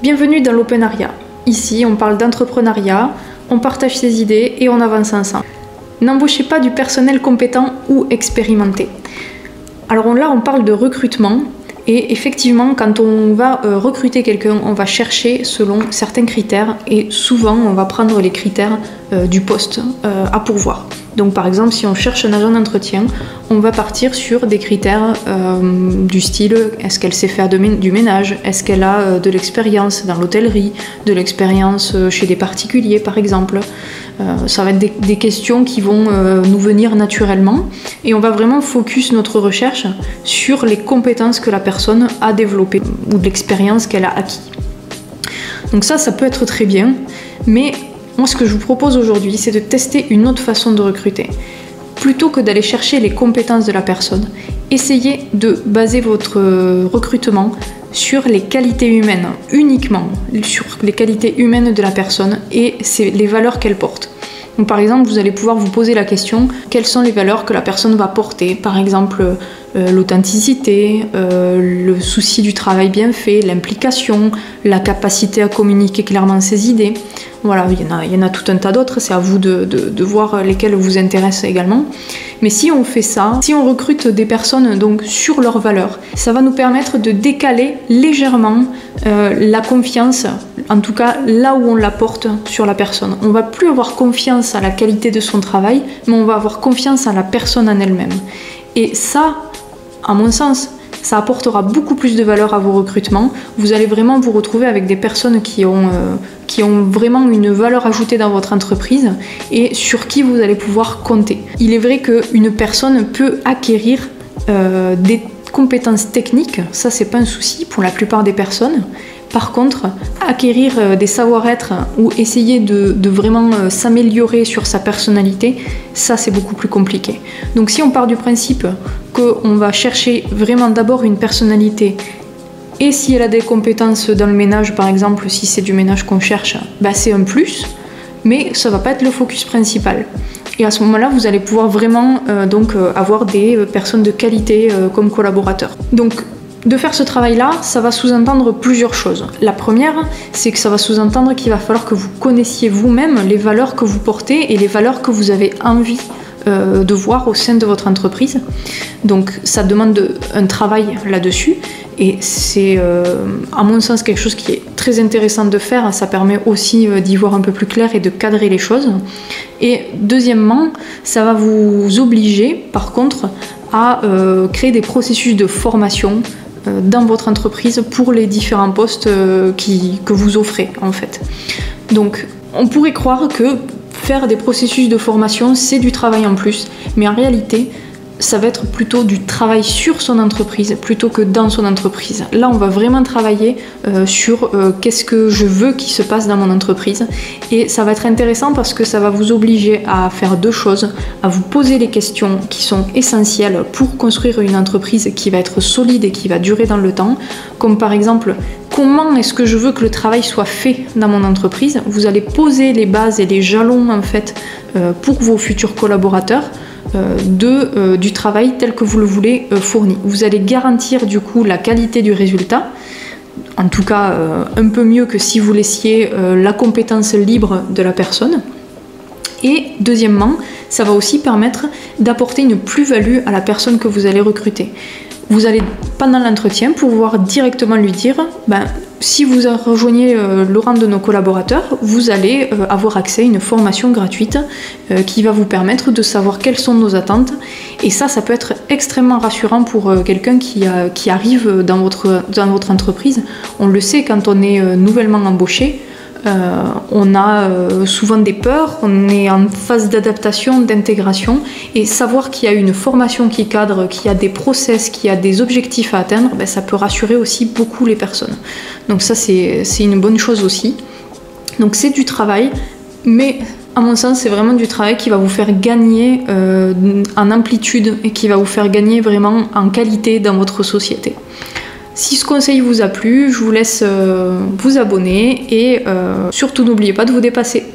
Bienvenue dans l'Openariat. Ici, on parle d'entrepreneuriat, on partage ses idées et on avance ensemble. N'embauchez pas du personnel compétent ou expérimenté. Alors là, on parle de recrutement. Et effectivement, quand on va recruter quelqu'un, on va chercher selon certains critères et souvent on va prendre les critères du poste à pourvoir. Donc par exemple, si on cherche un agent d'entretien, on va partir sur des critères du style est-ce qu'elle sait faire du ménage, est-ce qu'elle a de l'expérience dans l'hôtellerie, de l'expérience chez des particuliers par exemple. Ça va être des questions qui vont nous venir naturellement et on va vraiment focus notre recherche sur les compétences que la personne a développées ou de l'expérience qu'elle a acquis. Donc ça peut être très bien, mais moi ce que je vous propose aujourd'hui, c'est de tester une autre façon de recruter. Plutôt que d'aller chercher les compétences de la personne, essayez de baser votre recrutement sur les qualités humaines, uniquement sur les qualités humaines de la personne et les valeurs qu'elle porte. Donc, par exemple, vous allez pouvoir vous poser la question, quelles sont les valeurs que la personne va porter? Par exemple, l'authenticité, le souci du travail bien fait, l'implication, la capacité à communiquer clairement ses idées. Voilà, il y en a tout un tas d'autres, c'est à vous de voir lesquelles vous intéressent également. Mais si on fait ça, si on recrute des personnes donc sur leurs valeurs, ça va nous permettre de décaler légèrement la confiance, en tout cas là où on la porte sur la personne. On va plus avoir confiance à la qualité de son travail, mais on va avoir confiance à la personne en elle-même. Et ça, à mon sens, ça apportera beaucoup plus de valeur à vos recrutements. Vous allez vraiment vous retrouver avec des personnes qui ont vraiment une valeur ajoutée dans votre entreprise et sur qui vous allez pouvoir compter. Il est vrai qu'une personne peut acquérir des compétences techniques, ça c'est pas un souci pour la plupart des personnes. Par contre, acquérir des savoir-être ou essayer de vraiment s'améliorer sur sa personnalité, ça c'est beaucoup plus compliqué. Donc si on part du principe qu'on va chercher vraiment d'abord une personnalité et si elle a des compétences dans le ménage par exemple, si c'est du ménage qu'on cherche, bah c'est un plus, mais ça va pas être le focus principal. Et à ce moment-là, vous allez pouvoir vraiment avoir des personnes de qualité comme collaborateurs. Donc, de faire ce travail-là, ça va sous-entendre plusieurs choses. La première, c'est que ça va sous-entendre qu'il va falloir que vous connaissiez vous-même les valeurs que vous portez et les valeurs que vous avez envie de voir au sein de votre entreprise. Donc ça demande un travail là-dessus et c'est à mon sens quelque chose qui est très intéressant de faire. Ça permet aussi d'y voir un peu plus clair et de cadrer les choses. Et deuxièmement, ça va vous obliger par contre à créer des processus de formation dans votre entreprise pour les différents postes que vous offrez en fait. Donc on pourrait croire que faire des processus de formation c'est du travail en plus, mais en réalité ça va être plutôt du travail sur son entreprise plutôt que dans son entreprise. Là on va vraiment travailler sur qu'est-ce que je veux qu'il se passe dans mon entreprise et ça va être intéressant parce que ça va vous obliger à faire deux choses, à vous poser les questions qui sont essentielles pour construire une entreprise qui va être solide et qui va durer dans le temps, comme par exemple comment est-ce que je veux que le travail soit fait dans mon entreprise. Vous allez poser les bases et les jalons en fait pour vos futurs collaborateurs du travail tel que vous le voulez fourni. Vous allez garantir du coup la qualité du résultat, en tout cas un peu mieux que si vous laissiez la compétence libre de la personne. Et deuxièmement, ça va aussi permettre d'apporter une plus-value à la personne que vous allez recruter. Vous allez, pendant l'entretien, pouvoir directement lui dire si vous rejoignez le rang de nos collaborateurs, vous allez avoir accès à une formation gratuite qui va vous permettre de savoir quelles sont nos attentes. Et ça peut être extrêmement rassurant pour quelqu'un qui arrive dans votre entreprise. On le sait, quand on est nouvellement embauché, on a souvent des peurs, on est en phase d'adaptation, d'intégration, et savoir qu'il y a une formation qui cadre, qu'il y a des process, qu'il y a des objectifs à atteindre, ça peut rassurer aussi beaucoup les personnes. Donc ça c'est une bonne chose aussi. Donc c'est du travail, mais à mon sens c'est vraiment du travail qui va vous faire gagner en amplitude et qui va vous faire gagner vraiment en qualité dans votre société. Si ce conseil vous a plu, je vous laisse vous abonner et surtout n'oubliez pas de vous dépasser.